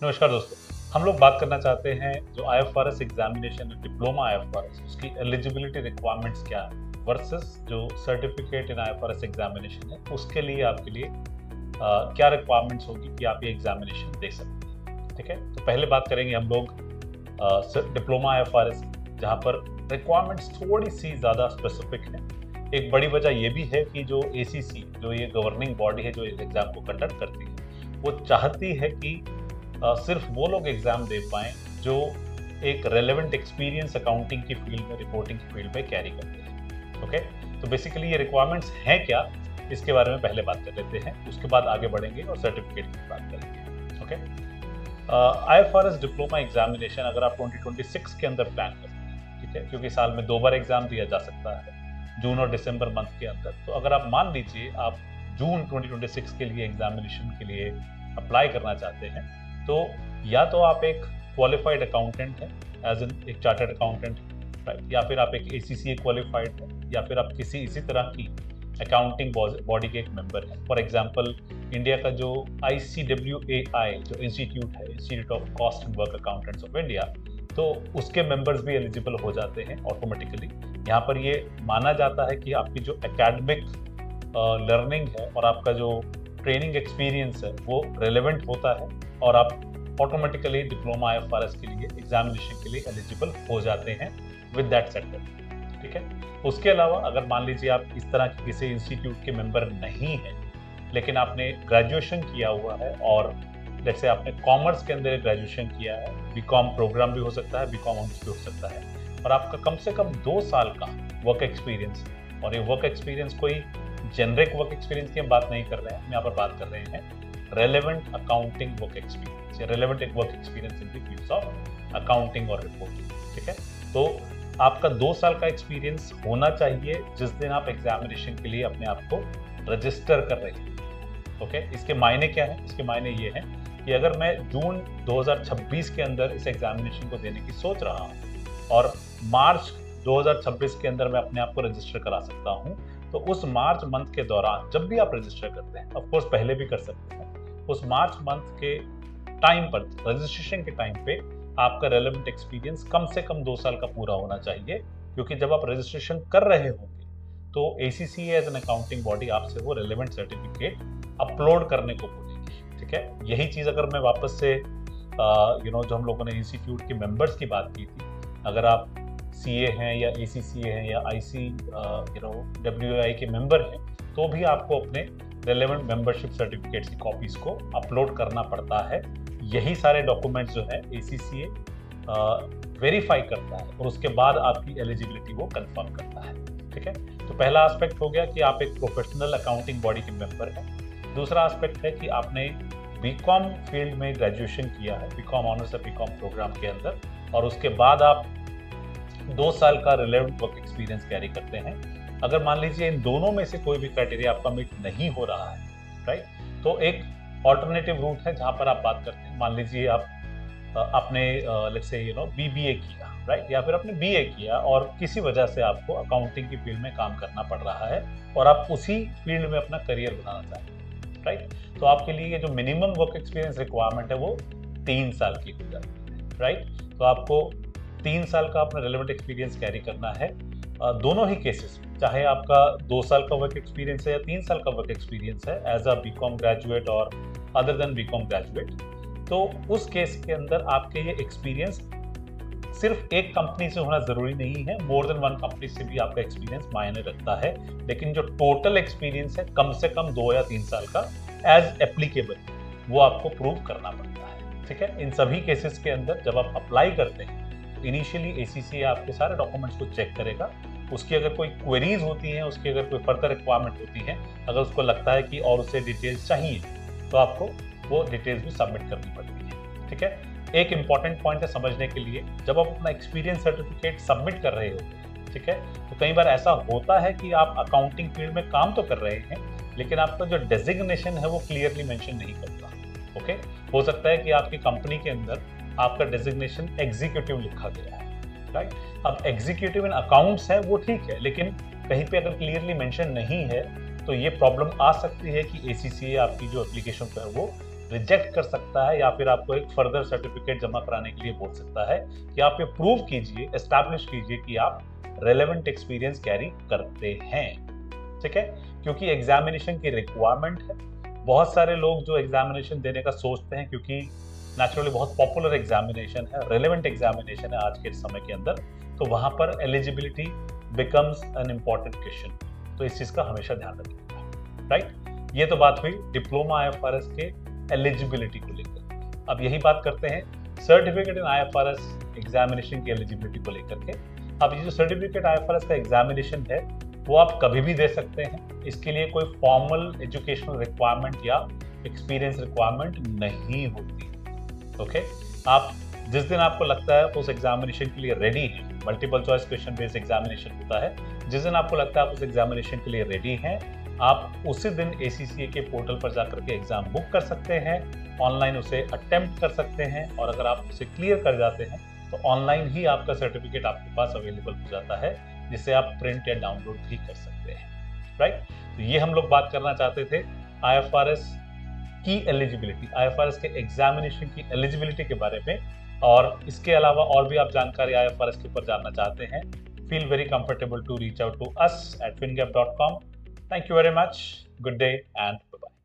नमस्कार दोस्तों। हम लोग बात करना चाहते हैं जो आईएफआरएस एग्जामिनेशन डिप्लोमा आईएफआरएस उसकी एलिजिबिलिटी रिक्वायरमेंट्स क्या है वर्सेस जो सर्टिफिकेट इन आईएफआरएस एग्जामिनेशन है उसके लिए आपके लिए क्या रिक्वायरमेंट्स होगी कि आप ये एग्जामिनेशन दे सकते हैं। ठीक है, तो पहले बात करेंगे हम लोग डिप्लोमा आईएफआरएस जहाँ पर रिक्वायरमेंट्स थोड़ी सी ज़्यादा स्पेसिफिक है। एक बड़ी वजह ये भी है कि जो एसीसी जो ये गवर्निंग बॉडी है जो इस एग्ज़ाम को कंडक्ट करती है वो चाहती है कि सिर्फ वो लोग एग्जाम दे पाएं जो एक रेलेवेंट एक्सपीरियंस अकाउंटिंग की फील्ड में रिपोर्टिंग की फील्ड में कैरी करते हैं। ओके, तो बेसिकली ये रिक्वायरमेंट्स हैं क्या, इसके बारे में पहले बात कर लेते हैं, उसके बाद आगे बढ़ेंगे और सर्टिफिकेट की बात करेंगे। ओके, आईएफआरएस डिप्लोमा एग्जामिनेशन अगर आप 2026 के अंदर प्लान करते हैं, ठीक है, क्योंकि साल में 2 बार एग्जाम दिया जा सकता है, जून और दिसंबर मंथ के अंदर। तो अगर आप मान लीजिए आप जून 2026 के लिए एग्जामिनेशन के लिए अप्लाई करना चाहते हैं तो या तो आप एक क्वालिफाइड अकाउंटेंट हैं एज एन एक चार्टर्ड अकाउंटेंट, राइट, या फिर आप एक एसीसीए क्वालिफाइड हैं, या फिर आप किसी इसी तरह की अकाउंटिंग बॉडी के एक मेंबर हैं। फॉर एग्जांपल इंडिया का जो ICWAI जो इंस्टीट्यूट है, institute of cost and work accountants of India, तो उसके मेंबर्स भी एलिजिबल हो जाते हैं ऑटोमेटिकली। यहाँ पर ये माना जाता है कि आपकी जो एकेडमिक लर्निंग है और आपका जो ट्रेनिंग एक्सपीरियंस है वो रेलेवेंट होता है और आप ऑटोमेटिकली डिप्लोमा आईएफआरएस के लिए एग्जामिनेशन के लिए एलिजिबल हो जाते हैं विद दैट सेटअप। ठीक है, उसके अलावा अगर मान लीजिए आप इस तरह के किसी इंस्टीट्यूट के मेंबर नहीं हैं लेकिन आपने ग्रेजुएशन किया हुआ है और जैसे आपने कॉमर्स के अंदर ग्रेजुएशन किया है, बीकॉम प्रोग्राम भी हो सकता है, बीकॉम ऑनर्स भी हो सकता है, और आपका कम से कम 2 साल का वर्क एक्सपीरियंस, और ये वर्क एक्सपीरियंस कोई जेनरिक वर्क एक्सपीरियंस की हम बात नहीं कर रहे हैं, हम यहाँ पर बात कर रहे हैं रेलेवेंट अकाउंटिंग वर्क एक्सपीरियंस या रेलेवेंट एक work experience in the fields of accounting और रिपोर्टिंग। ठीक है, तो आपका 2 साल का एक्सपीरियंस होना चाहिए जिस दिन आप एग्जामिनेशन के लिए अपने आप को रजिस्टर कर रहे हैं। ओके, इसके मायने क्या है? इसके मायने ये हैं कि अगर मैं जून 2026 के अंदर इस एग्जामिनेशन को देने की सोच रहा हूँ और मार्च 2026 के अंदर मैं अपने आप को रजिस्टर करा सकता हूँ, तो उस मार्च मंथ के दौरान जब भी आप रजिस्टर करते हैं, ऑफ कोर्स पहले भी कर सकते हैं, उस मार्च मंथ के टाइम पर रजिस्ट्रेशन के टाइम पे आपका रेलेवेंट एक्सपीरियंस कम से कम 2 साल का पूरा होना चाहिए, क्योंकि जब आप रजिस्ट्रेशन कर रहे होंगे तो ACCA as an accounting body आपसे वो रेलेवेंट सर्टिफिकेट अपलोड करने को बोलेगी। ठीक है, यही चीज़ अगर मैं वापस से जो हम लोगों ने इंस्टीट्यूट के मेंबर्स की बात की थी, अगर आप CA हैं या ACCA हैं या ICWAI के मेंबर हैं तो भी आपको अपने रेलेवेंट मेंबरशिप सर्टिफिकेट्स की कॉपीज को अपलोड करना पड़ता है। यही सारे डॉक्यूमेंट्स जो है ACCA वेरीफाई करता है और उसके बाद आपकी एलिजिबिलिटी वो कंफर्म करता है। ठीक है, तो पहला एस्पेक्ट हो गया कि आप एक प्रोफेशनल अकाउंटिंग बॉडी के मेंबर हैं। दूसरा एस्पेक्ट है कि आपने बीकॉम फील्ड में ग्रेजुएशन किया है, बीकॉम ऑनर्स या बीकॉम प्रोग्राम के अंदर, और उसके बाद आप 2 साल का रिलेवेंट वर्क एक्सपीरियंस कैरी करते हैं। अगर मान लीजिए इन दोनों में से कोई भी क्राइटेरिया आपका मीट नहीं हो रहा है, राइट, तो एक ऑल्टरनेटिव रूट है जहां पर आप बात करते हैं। मान लीजिए आप आपने लेट्स से BBA किया, राइट, या फिर आपने BA किया और किसी वजह से आपको अकाउंटिंग की फील्ड में काम करना पड़ रहा है और आप उसी फील्ड में अपना करियर बनाना चाहते हैं, राइट, तो आपके लिए जो मिनिमम वर्क एक्सपीरियंस रिक्वायरमेंट है वो 3 साल की हो जाती है, राइट। तो आपको 3 साल का अपना रेलेवेंट एक्सपीरियंस कैरी करना है दोनों ही केसेस में, चाहे आपका 2 साल का वर्क एक्सपीरियंस है या 3 साल का वर्क एक्सपीरियंस है एज अ बीकॉम ग्रेजुएट और अदर देन बीकॉम ग्रेजुएट, तो उस केस के अंदर आपके ये एक्सपीरियंस सिर्फ एक कंपनी से होना जरूरी नहीं है, मोर देन 1 कंपनी से भी आपका एक्सपीरियंस मायने रखता है, लेकिन जो टोटल एक्सपीरियंस है कम से कम 2 या 3 साल का एज एप्लीकेबल वो आपको प्रूव करना पड़ता है। ठीक है, इन सभी केसेस के अंदर जब आप अप्लाई करते हैं इनिशियली ACCA आपके सारे डॉक्यूमेंट्स को चेक करेगा, उसकी अगर कोई क्वेरीज होती हैं, उसकी अगर कोई फर्दर रिक्वायरमेंट होती है, अगर उसको लगता है कि और उससे डिटेल्स चाहिए तो आपको वो डिटेल्स भी सबमिट करनी पड़ती है। ठीक है, एक इंपॉर्टेंट पॉइंट है समझने के लिए, जब आप अपना एक्सपीरियंस सर्टिफिकेट सबमिट कर रहे होते हैं, ठीक है, तो कई बार ऐसा होता है कि आप अकाउंटिंग फील्ड में काम तो कर रहे हैं लेकिन आपका जो डेजिग्नेशन है वो क्लियरली मेंशन नहीं करता। ओके, हो सकता है कि आपकी कंपनी के अंदर आपका डेजिग्नेशन एग्जीक्यूटिव लिखा गया है, राइट। अब एग्जीक्यूटिव इन अकाउंट्स है वो ठीक है, लेकिन कहीं पे अगर क्लियरली मेंशन नहीं है तो ये प्रॉब्लम आ सकती है कि ACCA आपकी जो एप्लीकेशन है वो रिजेक्ट कर सकता है या फिर आपको एक फर्दर सर्टिफिकेट जमा कराने के लिए बोल सकता है कि आप ये प्रूव कीजिए, एस्टैब्लिश कीजिए कि आप रेलेवेंट एक्सपीरियंस कैरी करते हैं। ठीक है, क्योंकि एग्जामिनेशन की रिक्वायरमेंट है। बहुत सारे लोग जो एग्जामिनेशन देने का सोचते हैं, क्योंकि नेचुरली बहुत पॉपुलर एग्जामिनेशन है, रेलेवेंट एग्जामिनेशन है आज के समय के अंदर, तो वहां पर eligibility becomes an important question. तो इस चीज का हमेशा ध्यान रखिएगा, राइट। ये तो बात हुई डिप्लोमा IFRS के एलिजिबिलिटी को लेकर। अब यही बात करते हैं सर्टिफिकेट इन IFRS एग्जामिनेशन की एलिजिबिलिटी को लेकर के। अब ये जो सर्टिफिकेट IFRS का एग्जामिनेशन है वो आप कभी भी दे सकते हैं। इसके लिए कोई फॉर्मल एजुकेशनल रिक्वायरमेंट या एक्सपीरियंस रिक्वायरमेंट नहीं होती। ओके, आप जिस दिन आपको लगता है उस एग्जामिनेशन के लिए रेडी है, multiple choice question based examination होता है, जिस दिन आपको लगता है आप उस एग्जामिनेशन के लिए रेडी हैं, आप उसी दिन ACCA के पोर्टल पर जाकर के एग्जाम बुक कर सकते हैं, ऑनलाइन उसे अटेम्प्ट कर सकते हैं, और अगर आप उसे क्लियर कर जाते हैं तो ऑनलाइन ही आपका सर्टिफिकेट आपके पास अवेलेबल हो जाता है, जिसे आप प्रिंट या डाउनलोड भी कर सकते हैं, राइट। तो ये हम लोग बात करना चाहते थे IFRS की एलिजिबिलिटी, IFRS के एग्जामिनेशन की एलिजिबिलिटी के बारे में। और इसके अलावा और भी आप जानकारी IFRS के ऊपर जानना चाहते हैं, feel very comfortable to reach out to us at fingap.com. Thank you very much. Good day and bye-bye.